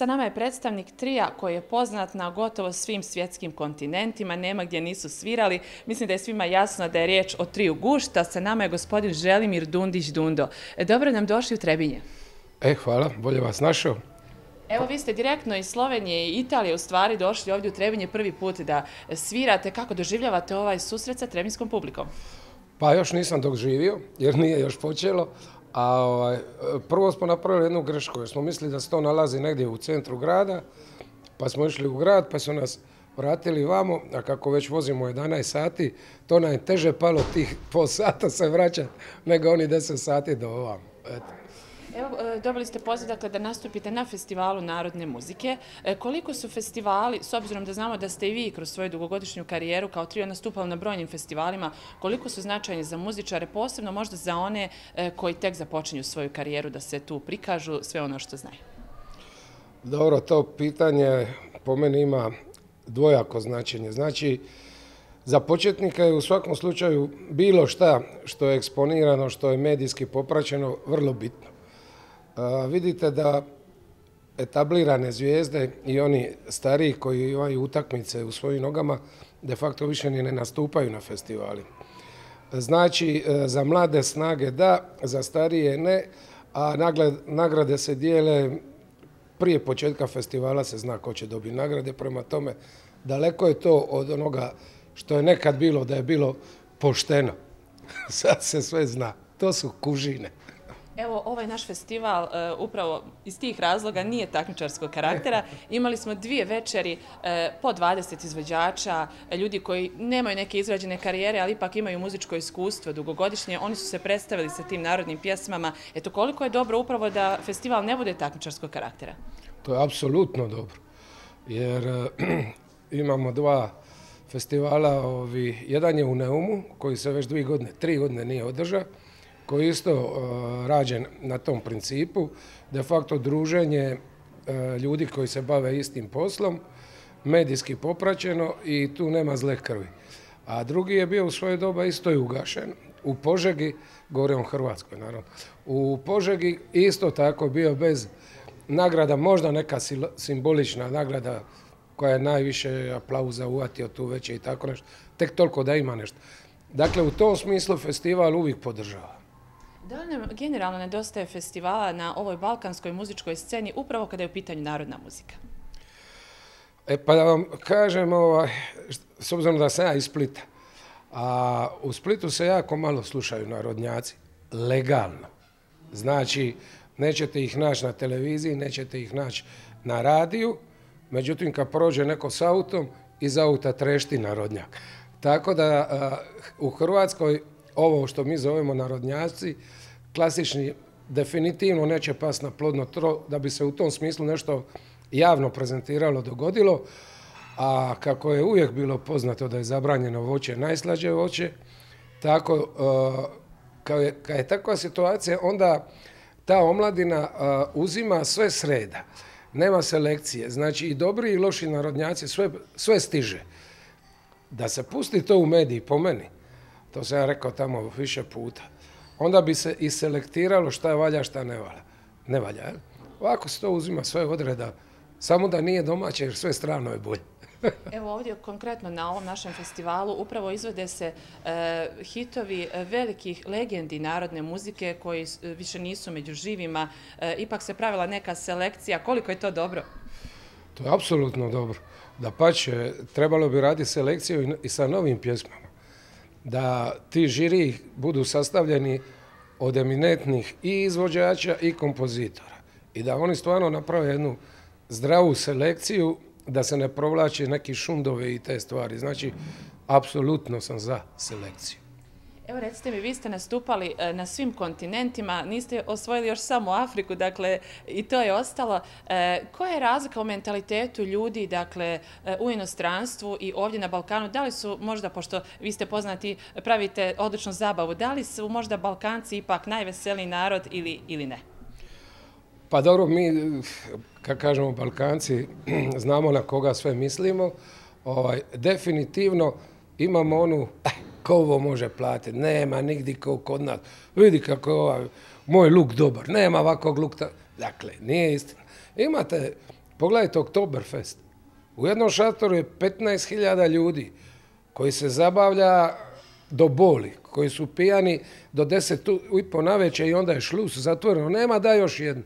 Sa nama je predstavnik trija koji je poznat na gotovo svim svjetskim kontinentima, nema gdje nisu svirali. Mislim da je svima jasno da je riječ o triju Gušta. Sa nama je gospodin Želimir Dundić Dundo. Dobro nam došli u Trebinje. Hvala, bolje vas našao. Evo, vi ste direktno iz Slovenije i Italije u stvari došli ovdje u Trebinje prvi put da svirate. Kako doživljavate ovaj susret sa trebinskom publikom? Pa još nisam doživio, jer nije još počelo. A prvo smo napravili jednu grešku, jer smo mislili da se to nalazi negdje u centru grada, pa smo išli u grad, pa su nas vratili vamo, a kako već vozimo 11 sati, to nam je teže palo tih pol sata se vraćati, nego oni 10 sati do ovamo. Evo, dobili ste poziv dakle, da nastupite na festivalu narodne muzike. Koliko su festivali, s obzirom da znamo da ste i vi kroz svoju dugogodišnju karijeru kao trio nastupali na brojnim festivalima, koliko su značajni za muzičare, posebno možda za one koji tek započinju svoju karijeru da se tu prikažu sve ono što znaju? Dobro, to pitanje po meni ima dvojako značenje. Znači, za početnika je u svakom slučaju bilo šta što je eksponirano, što je medijski popraćeno, vrlo bitno. Vidite da etablirane zvijezde i oni stariji koji imaju utakmice u svojim nogama de facto više ni ne nastupaju na festivali. Znači, za mlade snage da, za starije ne, a nagrade se dijele prije početka festivala, se zna ko će dobiti nagrade, prema tome daleko je to od onoga što je nekad bilo, da je bilo pošteno. Sad se sve zna, to su kužine. Evo, ovaj naš festival upravo iz tih razloga nije takmičarskog karaktera. Imali smo 2 večeri po 20 izvođača, ljudi koji nemaju neke izrađene karijere, ali ipak imaju muzičko iskustvo dugogodišnje. Oni su se predstavili sa tim narodnim pjesmama. Eto, koliko je dobro upravo da festival ne bude takmičarskog karaktera? To je apsolutno dobro, jer imamo 2 festivala. Jedan je u Neumu, koji se već 3 godine nije održao, koji je isto rađen na tom principu, de facto druženje ljudi koji se bave istim poslom, medijski popraćeno i tu nema zle krvi. A drugi je bio u svoje doba isto i ugašen. U Požegi, govorim o Hrvatskoj naravno, u Požegi isto tako bio bez nagrada, možda neka simbolična nagrada koja je najviše aplauza uvatio tu veće i tako nešto, tek toliko da ima nešto. Dakle, u tom smislu festival uvijek podržava. Da li nam generalno nedostaje festivala na ovoj balkanskoj muzičkoj sceni upravo kada je u pitanju narodna muzika? Pa da vam kažem, s obzirom da sam ja iz Splita, a u Splitu se jako malo slušaju narodnjaci, legalno. Znači, nećete ih naći na televiziji, nećete ih naći na radiju, međutim kad prođe neko s autom, iz auta trešti narodnjak. Tako da u Hrvatskoj ovo što mi zovemo narodnjaci, klasični, definitivno neće pasti na plodno tlo da bi se u tom smislu nešto javno prezentiralo, dogodilo. A kako je uvijek bilo poznato da je zabranjeno voće najslađe voće, tako kad je takva situacija, onda ta omladina uzima sve sreda. Nema selekcije, znači i dobri i loši narodnjaci, sve stiže. Da se pusti to u mediji, po meni, to sam ja rekao tamo više puta, onda bi se i selektiralo šta valja, šta ne valja. Ovako se to uzima sve odreda, samo da nije domaće jer sve strano je bolje. Evo ovdje konkretno na ovom našem festivalu upravo izvode se hitovi velikih legendi narodne muzike koji više nisu među živima. Ipak se pravila neka selekcija. Koliko je to dobro? To je apsolutno dobro. Dapače, trebalo bi raditi selekciju i sa novim pjesmama. Da ti žiri budu sastavljeni od eminentnih i izvođača i kompozitora. I da oni stvarno naprave jednu zdravu selekciju, da se ne provlači neki šundovi i te stvari. Znači, apsolutno sam za selekciju. Evo recite mi, vi ste nastupali na svim kontinentima, niste osvojili još samo Afriku, dakle i to je ostalo. Koja je razlika u mentalitetu ljudi, dakle, u inostranstvu i ovdje na Balkanu? Da li su možda, pošto vi ste poznati, pravite odličnu zabavu, da li su možda Balkanci ipak najveseliji narod ili ne? Pa dobro, mi, kad kažemo Balkanci, znamo na koga sve mislimo. Definitivno imamo onu, ko ovo može platiti, nema nigdje ko kod nas. Vidi kako je moj luk dobar, nema ovakvog lukta. Dakle, nije istina. Imate Pogledajte Oktoberfest. U jednom šatoru je 15.000 ljudi koji se zabavlja do boli, koji su pijani do 10:30 navečer i onda je šlus zatvoreno. Nema da još jedno.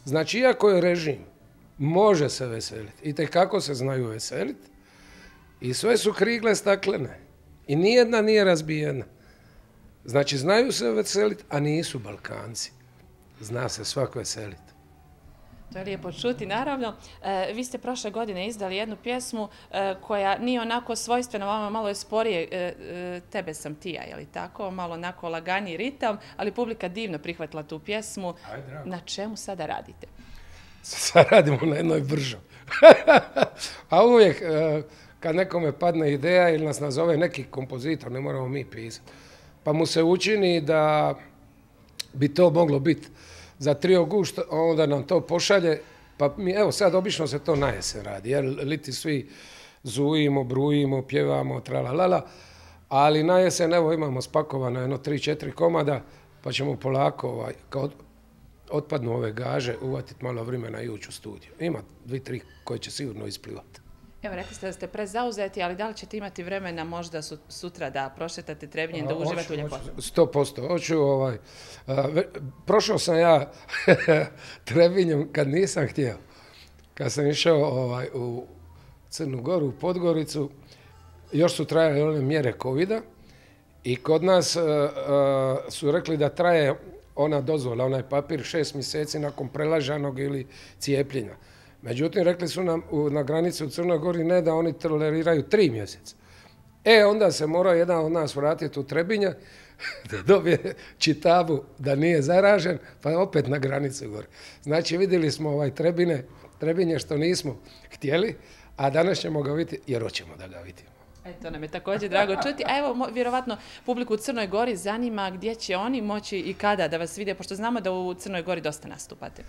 Znači, iako je režim, može se veseliti. I tekako se znaju veseliti. I sve su krigle staklene. I nijedna nije razbijena. Znači, znaju se veseliti, a nisu Balkanci. Zna se svako veseliti. To je lijepo čuti, naravno. Vi ste prošle godine izdali jednu pjesmu koja nije onako svojstvena vama, malo je sporije, Tebe sam ti ja, je li tako? Malo onako laganiji ritam, ali publika divno prihvatila tu pjesmu. Na čemu sada radite? Sad radimo na jednoj bržoj. A uvijek, kad nekome padne ideja ili nas nazove neki kompozitor, ne moramo mi pisati, pa mu se učini da bi to moglo biti za trio gušt, onda nam to pošalje, pa mi, evo sad obično se to na jesen radi, jer liti svi zujimo, brujimo, pjevamo, tralalala, ali na jesen evo imamo spakovano jedno 3-4 komada, pa ćemo polako, kao otpadnu ove gaže, uvatiti malo vremena i ući u studiju. Ima 2-3 koje će sigurno isplivati. Evo, rekli ste da ste prezauzeti, ali da li ćete imati vremena možda sutra da prošetate Trebinjem, da uživate u ljepotu? 100%. Hoću, prošao sam ja Trebinjem kad nisam htio. Kad sam išao u Crnu Goru, u Podgoricu, još su trajale one mjere covida i kod nas su rekli da traje ona dozvola, onaj papir 6 mjeseci nakon prelažanog ili cijepljenja. Međutim, rekli su nam na granici u Crnoj Gori ne da oni toleriraju 3 mjeseca. Onda se morao jedan od nas vratiti u Trebinje da dobije čitavu da nije zaražen, pa opet na granici gore. Znači, vidjeli smo Trebinje što nismo htjeli, a danas ćemo ga vidjeti jer hoćemo da ga vidimo. To nam je također drago čuti. A evo, vjerovatno, publiku u Crnoj Gori zanima gdje će oni moći i kada da vas vide, pošto znamo da u Crnoj Gori dosta nastupate.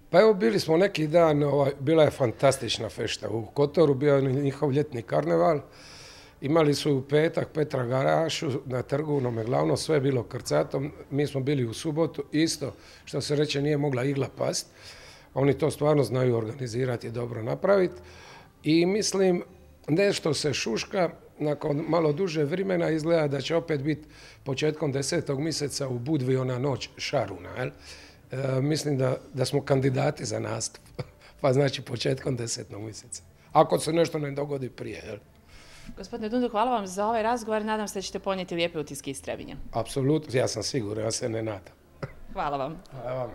Pa evo, bili smo neki dan, bila je fantastična fešta u Kotoru, bio je njihov ljetni karneval. Imali su u petak Petra Garašu na trgu, onome glavno, sve je bilo krcato. Mi smo bili u subotu, isto, što se reče, nije mogla igla past. Oni to stvarno znaju organizirati i dobro napraviti. I mislim, nešto se šuška, nakon malo duže vremena izgleda da će opet biti početkom 10. mjeseca u Budvi ona noć Šaruna, jel? Mislim da smo kandidati za nastup, pa znači početkom 10. mjeseca. Ako se nešto ne dogodi prije, jel? Gospodine Dundu, hvala vam za ovaj razgovor. Nadam se da ćete ponijeti lijepe utiske iz Trebinja. Apsolutno, ja sam siguran, ja se ne nadam. Hvala vam. Hvala vam.